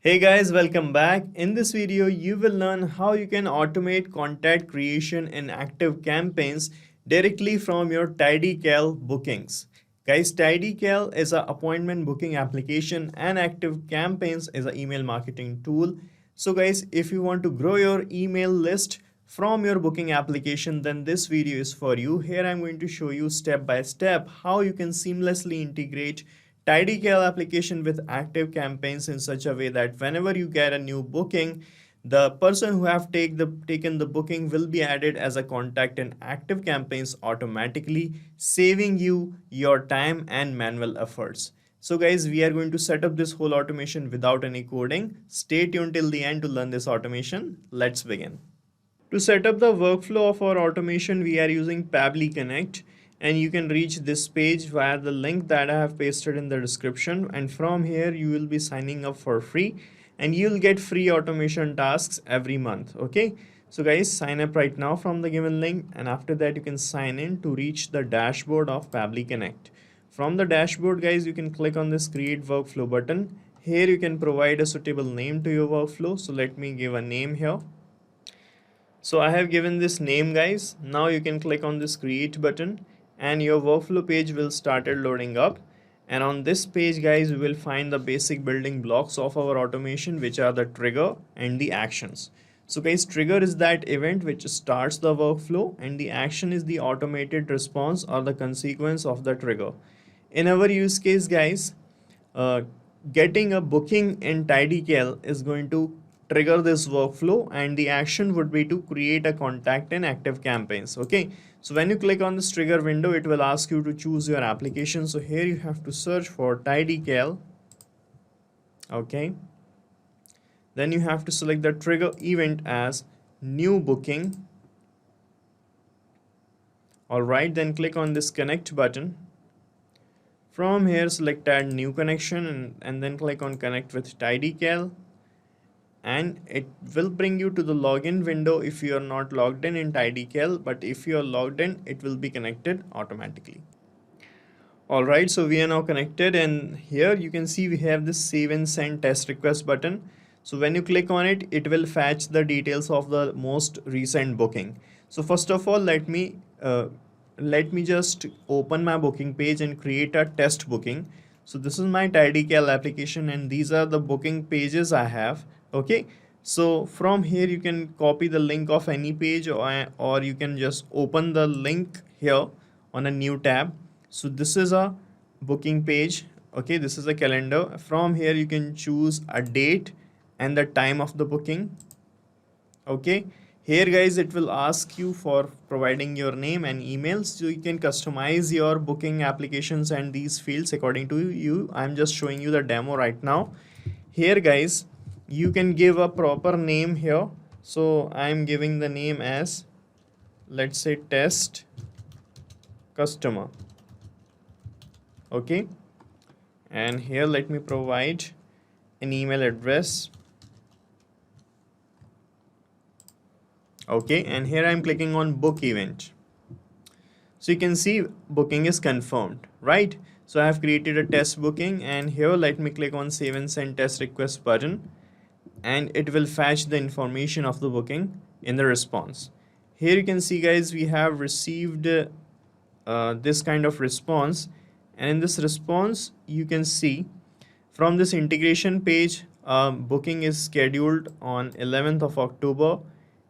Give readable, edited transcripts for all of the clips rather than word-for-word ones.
Hey guys, welcome back. In this video, you will learn how you can automate contact creation in active campaigns directly from your TidyCal bookings. Guys, TidyCal is an appointment booking application and active campaigns is an email marketing tool. So guys, if you want to grow your email list from your booking application, then this video is for you. Here I'm going to show you step by step how you can seamlessly integrate TidyCal application with active campaigns in such a way that whenever you get a new booking, the person who have taken the booking will be added as a contact in active campaigns automatically, saving you your time and manual efforts. So guys, we are going to set up this whole automation without any coding. Stay tuned till the end to learn this automation. Let's begin. To set up the workflow of our automation, we are using Pabbly Connect, and you can reach this page via the link that I have pasted in the description. And from here, you will be signing up for free and you'll get free automation tasks every month. Okay, so guys, sign up right now from the given link, and after that, you can sign in to reach the dashboard of Pabbly Connect. From the dashboard, guys, you can click on this create workflow button. Here you can provide a suitable name to your workflow. So let me give a name here. So I have given this name, guys. Now you can click on this create button and your workflow page will started loading up. And on this page, guys, we will find the basic building blocks of our automation, which are the trigger and the actions. So guys, trigger is that event which starts the workflow, and the action is the automated response or the consequence of the trigger. In our use case, guys, getting a booking in TidyCal is going to trigger this workflow, and the action would be to create a contact in active campaigns. Okay, so when you click on this trigger window, it will ask you to choose your application. So here you have to search for TidyCal. Okay, then you have to select the trigger event as new booking. All right, then click on this connect button. From here, select add new connection and then click on connect with TidyCal, and it will bring you to the login window if you are not logged in TidyCal, but if you are logged in, it will be connected automatically. Alright, so we are now connected, and here you can see we have this save and send test request button. So when you click on it, it will fetch the details of the most recent booking. So first of all, let me just open my booking page and create a test booking. So this is my TidyCal application, and these are the booking pages I have. Okay, so from here you can copy the link of any page, or you can just open the link here on a new tab. So this is a booking page. Okay, this is a calendar. From here you can choose a date and the time of the booking. Okay, here guys, it will ask you for providing your name and email, so you can customize your booking applications and these fields according to you. I'm just showing you the demo right now. Here guys, you can give a proper name here. So I'm giving the name as, let's say, test customer. Okay, and here let me provide an email address. Okay, and here I'm clicking on book event. So you can see booking is confirmed, right? So I have created a test booking, and here let me click on save and send test request button, and it will fetch the information of the booking in the response. Here you can see guys, we have received this kind of response, and in this response you can see from this integration page, booking is scheduled on 11th of October,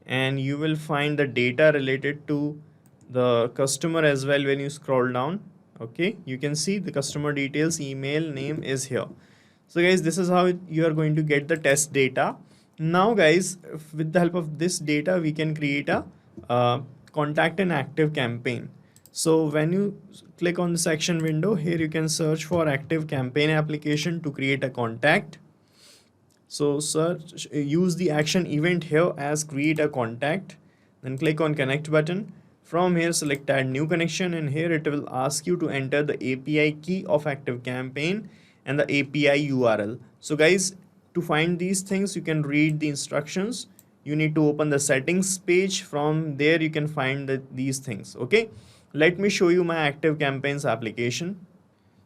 and you will find the data related to the customer as well when you scroll down. Okay, you can see the customer details, email, name is here. So guys, this is how you are going to get the test data. Now guys, with the help of this data, we can create a contact and active campaign. So when you click on the section window, here you can search for active campaign application to create a contact. So search, use the action event here as create a contact, then click on connect button. From here, select add new connection, and here it will ask you to enter the API key of active campaign and the API URL. So guys, to find these things, you can read the instructions. You need to open the settings page. From there you can find these things. Okay, let me show you my active campaigns application.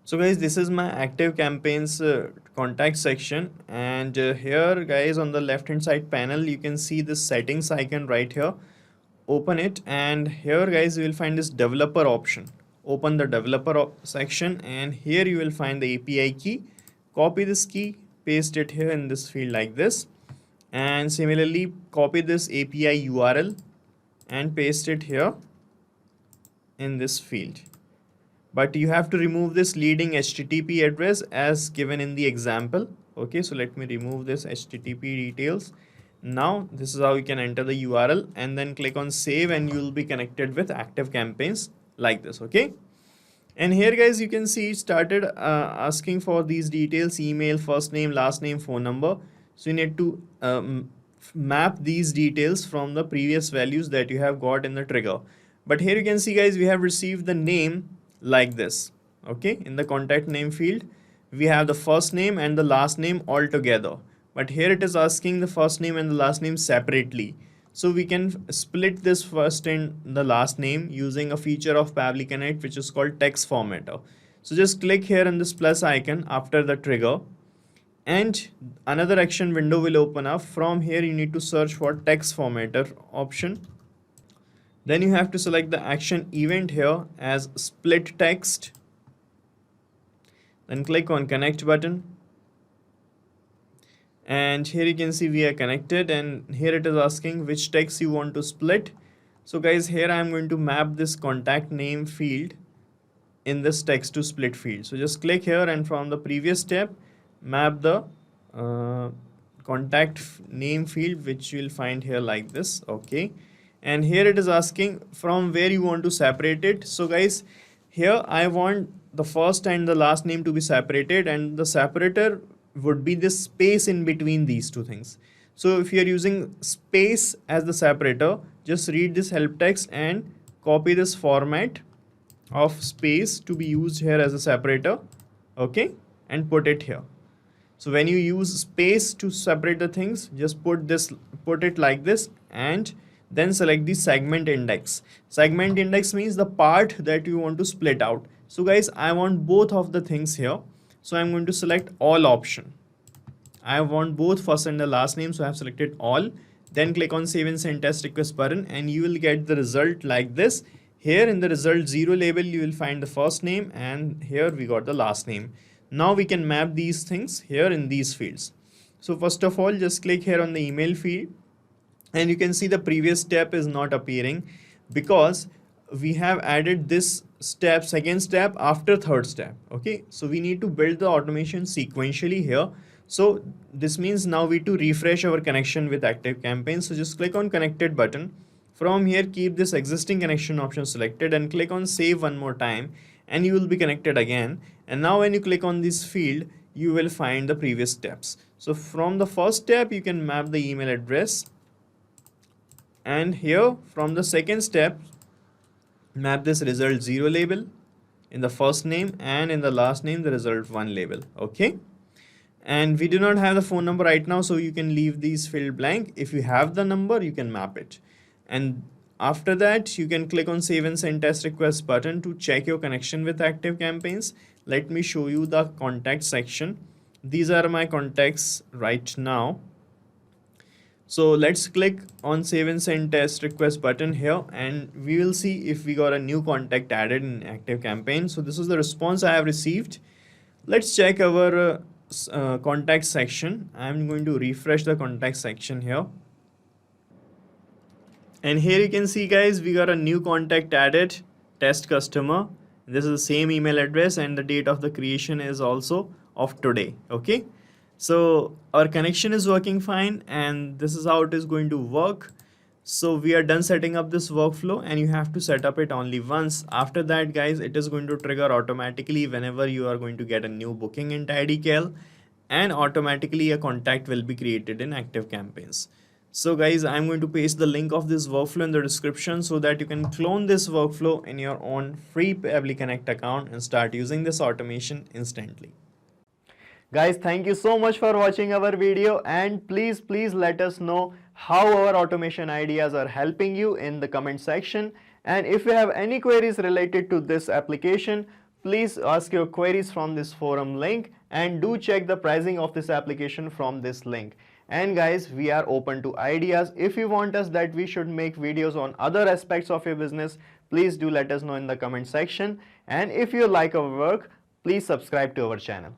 So guys, this is my active campaigns contact section, and here guys on the left hand side panel you can see this settings icon right here. Open it, and here guys you will find this developer option. Open the developer section, and here you will find the API key. Copy this key, paste it here in this field like this, and similarly copy this API URL and paste it here in this field. But you have to remove this leading HTTP address as given in the example. Okay, so let me remove this HTTP details. Now this is how you can enter the URL, and then click on save, and you will be connected with active campaigns like this. Okay, and here guys you can see it started asking for these details: email, first name, last name, phone number. So you need to map these details from the previous values that you have got in the trigger. But here you can see guys we have received the name like this. Okay, in the contact name field we have the first name and the last name all together, but here it is asking the first name and the last name separately. So we can split this first and the last name using a feature of Pabbly Connect which is called text formatter. So just click here on this plus icon after the trigger, and another action window will open up. From here you need to search for text formatter option. Then you have to select the action event here as split text. Then click on connect button. And here you can see we are connected, and here it is asking which text you want to split. So guys, here I am going to map this contact name field in this text to split field. So just click here, and from the previous step map the contact name field which you will find here like this. Okay, and here it is asking from where you want to separate it. So guys, here I want the first and the last name to be separated, and the separator would be this space in between these two things. So if you are using space as the separator, just read this help text and copy this format of space to be used here as a separator. Okay, and put it here. So when you use space to separate the things, just put it like this, and then select the segment index. Segment index means the part that you want to split out. So guys, I want both of the things here. So I'm going to select all option. I want both first and the last name, so I have selected all. Then click on save and send test request button, and you will get the result like this. Here in the result 0 label you will find the first name, and here we got the last name. Now we can map these things here in these fields. So first of all, just click here on the email field, and you can see the previous step is not appearing because we have added this step, second step after third step. Okay, so we need to build the automation sequentially here. So this means now we to refresh our connection with active campaign. So just click on connected button. From here keep this existing connection option selected and click on save one more time, and you will be connected again. And now when you click on this field, you will find the previous steps. So from the first step you can map the email address, and here from the second step map this result 0 label in the first name, and in the last name the result 1 label. Okay, and we do not have the phone number right now, so you can leave these field blank. If you have the number, you can map it, and after that you can click on save and send test request button to check your connection with active campaigns. Let me show you the contact section. These are my contacts right now. So let's click on save and send test request button here, and we will see if we got a new contact added in active campaign. So this is the response I have received. Let's check our contact section. I'm going to refresh the contact section here, and here you can see guys we got a new contact added, test customer. This is the same email address, and the date of the creation is also of today. Okay, so our connection is working fine, and this is how it is going to work. So we are done setting up this workflow, and you have to set up it only once. After that guys, it is going to trigger automatically whenever you are going to get a new booking in TidyCal, and automatically a contact will be created in active campaigns. So guys, I'm going to paste the link of this workflow in the description so that you can clone this workflow in your own free Pabbly Connect account and start using this automation instantly. Guys, thank you so much for watching our video, and please let us know how our automation ideas are helping you in the comment section. And if you have any queries related to this application, Please ask your queries from this forum link and do check the pricing of this application from this link. And guys, we are open to ideas. If you want us that we should make videos on other aspects of your business, please do let us know in the comment section. And if you like our work, please subscribe to our channel.